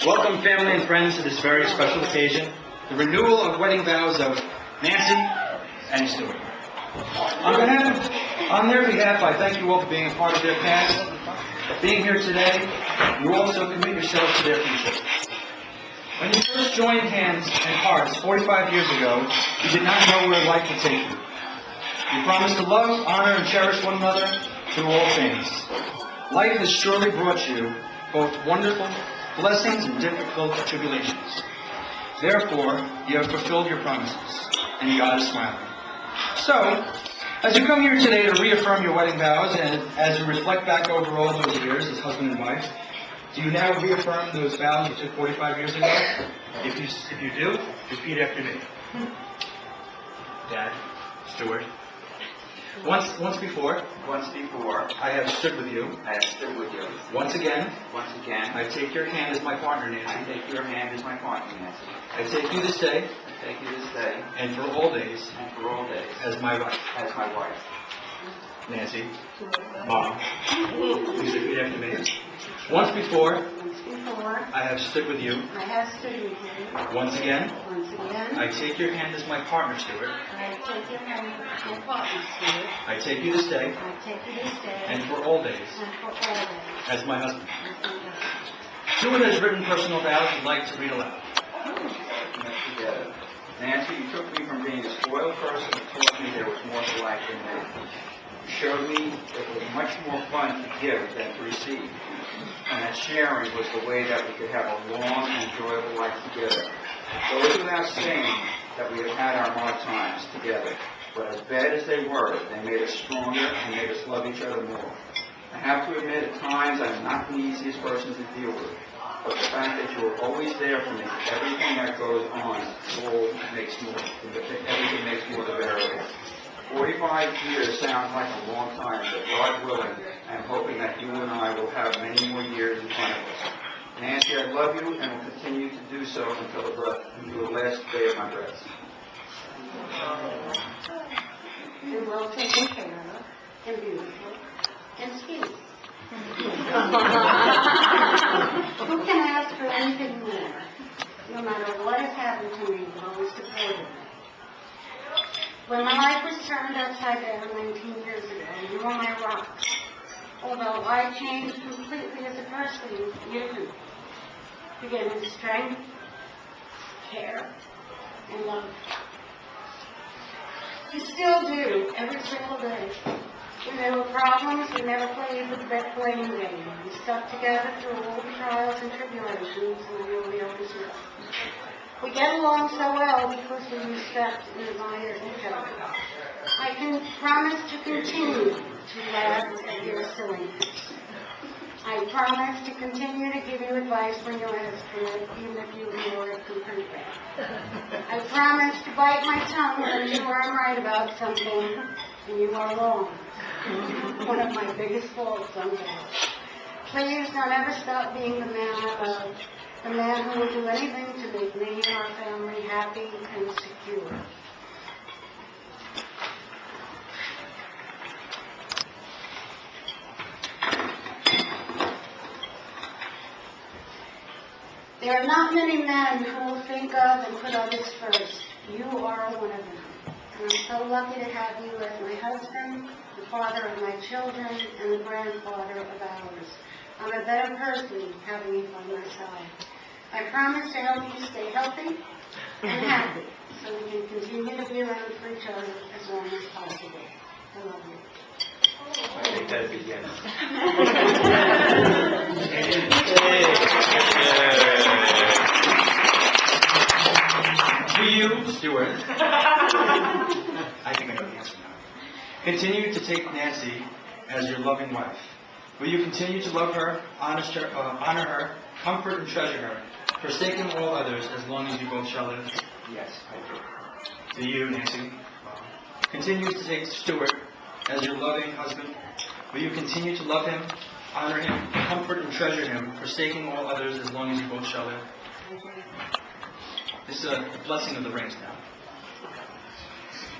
Welcome, family and friends, to this very special occasion, the renewal of wedding vows of Nancy and Stuart. On their behalf, I thank you all for being a part of their past. Being here today, you also commit yourselves to their future. When you first joined hands and hearts 45 years ago, you did not know where life would take you. You promised to love, honor, and cherish one another through all things. Life has surely brought you both wonderful blessings and difficult tribulations. Therefore, you have fulfilled your promises, and God is smiling. So, as you come here today to reaffirm your wedding vows, and as you reflect back over all those years as husband and wife, do you now reaffirm those vows you took 45 years ago? If you do, repeat after me. Dad, Stuart. Once before, I have stood with you. Once again, I take your hand as my partner, Nancy. I take you this day. And for all days. As my wife. Nancy. Mom. Please repeat after me. Once before, I have stood with you. Once again, I take your hand as my partner, Stuart. I take you this day. And for all days. As my husband. Stuart has written personal vows he'd like to read aloud. Nancy, you took me from being a spoiled person and taught me there was more to life than that. You showed me it was much more fun to give than to receive, and that sharing was the way that we could have a long and enjoyable life together. So it goes without saying that we have had our hard times together, but as bad as they were, they made us stronger and made us love each other more. I have to admit, at times I'm not the easiest person to deal with. But the fact that you are always there for me, everything that goes on, everything makes more the bearable. 45 years sounds like a long time, but God willing, I'm hoping that you and I will have many more years in front of us. Nancy, I love you and will continue to do so until the last day of my breath. And well taken care of, and beautiful, and sweet. Who can ask for anything more? No matter what has happened to me, you've always supported me. When my life was turned upside down 19 years ago, you were my rocks. Although I changed completely as a person, you didn't. You gave me strength, care, and love. You still do, every single day. When there were problems, we never played the blame game. We stuck together through all the trials and tribulations, and I know we always will. We get along so well because we respect and admire each other. I can promise to continue to laugh at your silliness. I promise to continue to give you advice when you ask for it, even if you ignore it completely. I promise to bite my tongue when you are right about something and you are wrong. One of my biggest faults sometimes. Please don't ever stop being the man I love, the man who will do anything to make me and our family happy and secure. There are not many men who will think of and put others first. You are one of them. And I'm so lucky to have you as my husband, the father of my children, and the grandfather of ours. I'm a better person having you by my side. I promise to help you stay healthy and happy so we can continue to be around for each other as long as possible. I love you. I think that'd be yes. To you, Stuart. I think I know the answer now. Continue to take Nancy as your loving wife. Will you continue to love her, honor her, comfort and treasure her, forsaking all others as long as you both shall live? Yes, I do. To you, Nancy. Continue to take Stuart as your loving husband. Will you continue to love him, honor him, comfort and treasure him, forsaking all others as long as you both shall live? This is the blessing of the rings now.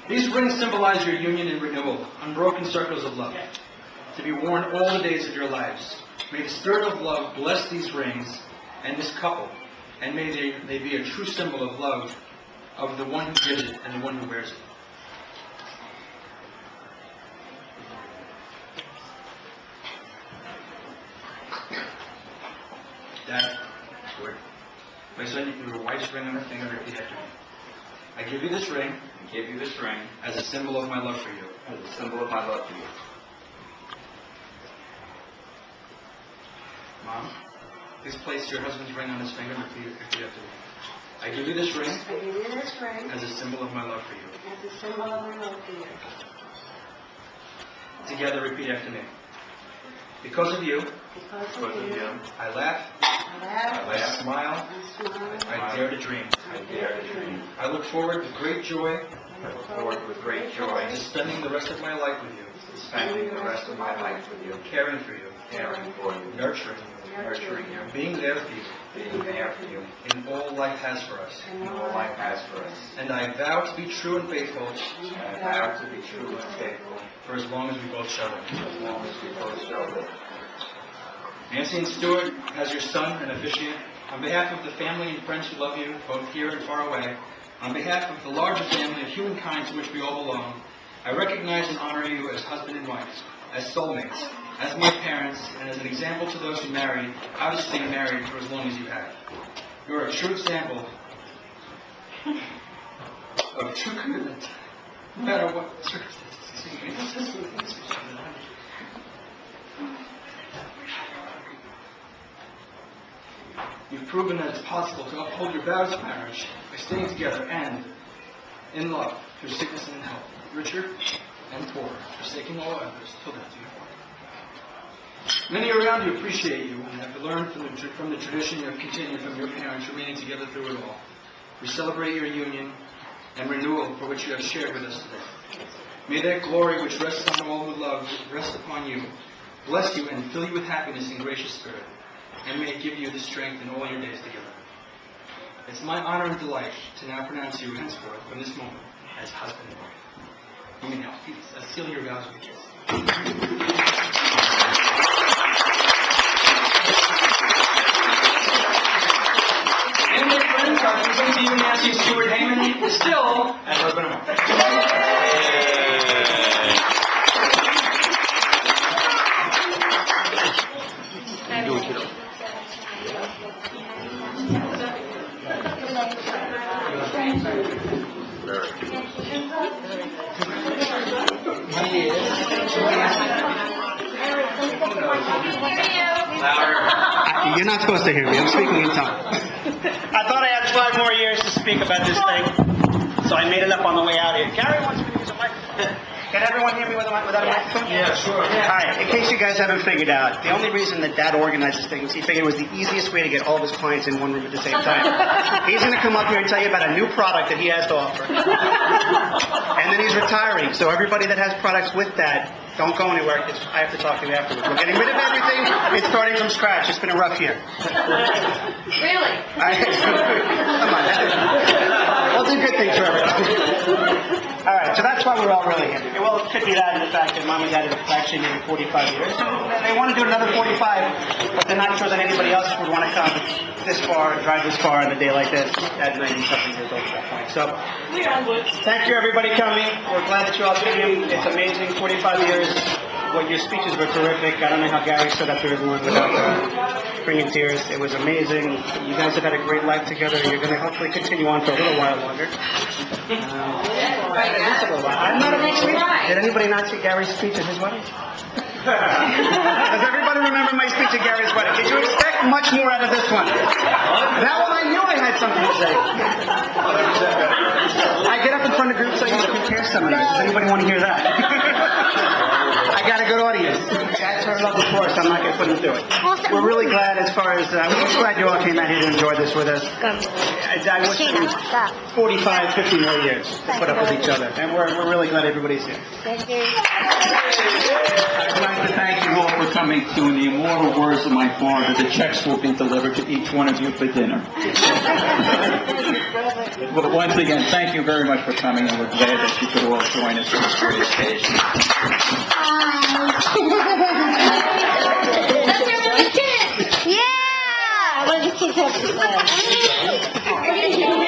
These rings symbolize your union and renewal, unbroken circles of love, to be worn all the days of your lives. May the spirit of love bless these rings and this couple, and may they be a true symbol of love of the one who gives it and the one who wears it. Dad, Stuart, my son, your wife's ring on her finger, repeat after me. I give you this ring I give you this ring as a symbol of my love for you. as a symbol of my love for you. Mom, please place your husband's ring on his finger and repeat after me. I give you this ring I give you this ring as a symbol of my love for you. as a symbol of my love for you. Together, repeat after me. Because of you, Because of you, I laugh, I laugh, I smile, I smile, I dare to dream. I dare to dream. I look forward with great joy I look forward with great joy to spending the rest of my life with you, to spending the rest of my life with you, caring for you, caring for you, nurturing you, nurturing you, being there for you being there for you in all life has for us. in all life has for us. And I vow to be true and faithful And I vow to be true and faithful for as long as we both shall live. as long as we both shall live. Nancy and Stuart, as your son and officiant, on behalf of the family and friends who love you, both here and far away, on behalf of the larger family of humankind to which we all belong, I recognize and honor you as husband and wife, as soulmates, as my parents, and as an example to those who marry how to stay married for as long as you have. You are a true example of true commitment, no matter what circumstances. You've proven that it's possible to uphold your vows of marriage by staying together and in love through sickness and health, richer and poorer, forsaking all others till death do you part. Many around you appreciate you and have learned from the tradition you have continued from your parents, remaining together through it all. We celebrate your union and renewal for which you have shared with us today. May that glory which rests on all who love rest upon you, bless you, and fill you with happiness and gracious spirit, and may it give you the strength in all your days together. It's my honor and delight to now pronounce you henceforth from this moment as husband and wife. You may now seal your vows with a kiss. And my friends, I present to you Nancy and Stuart Heyman, still as husband and wife. You're not supposed to hear me. I'm speaking in tongue. I thought I had 12 more years to speak about this thing, so I made it up on the way out here. Gary wants me to use a microphone. Can everyone hear me without a microphone? Yeah, sure. All right, in case you guys haven't figured out, the only reason that Dad organized this thing was he figured it was the easiest way to get all of his clients in one room at the same time. He's going to come up here and tell you about a new product that he has to offer. And then he's retiring, so everybody that has products with Dad, don't go anywhere, 'cause I have to talk to you afterwards. We're getting rid of everything. It's starting from scratch. It's been a rough year. Really? Come on, we'll do good things for everybody. All right, so that's why we're all really here. Well, it could be that and the fact that Mom and Dad have actually made it 45 years. So they want to do another 45, but they're not sure that anybody else would want to come this far, drive this far on a day like this at 90-something years old at that point. So, thank you everybody coming. We're glad that you all came. It's amazing, 45 years. Well, your speeches were terrific. I don't know how Gary stood up there alone without bringing tears. It was amazing. You guys have had a great life together. You're going to hopefully continue on for a little while longer. I'm not a big speech. Did anybody not see Gary's speech at his wedding? Does everybody remember my speech at Gary's wedding? Did you expect much more out of this one? That one I knew I had something to say. I get up in front of groups so you can compare some of these. Does anybody want to hear that? I got a good audience. That's our love, of course. I'm not going to put them through it. We're really glad as far as, we're just glad you all came out here to enjoy this with us. I wish it was 45, 50 more years to put up with each other. And we're really glad everybody's here. Thank you. I'd like to thank you all for coming to, in the immortal words of my father, the checks will be delivered to each one of you for dinner. Well, once again, thank you very much for coming, and we're glad that you could all join us on this great occasion. Hi. these kids have to say?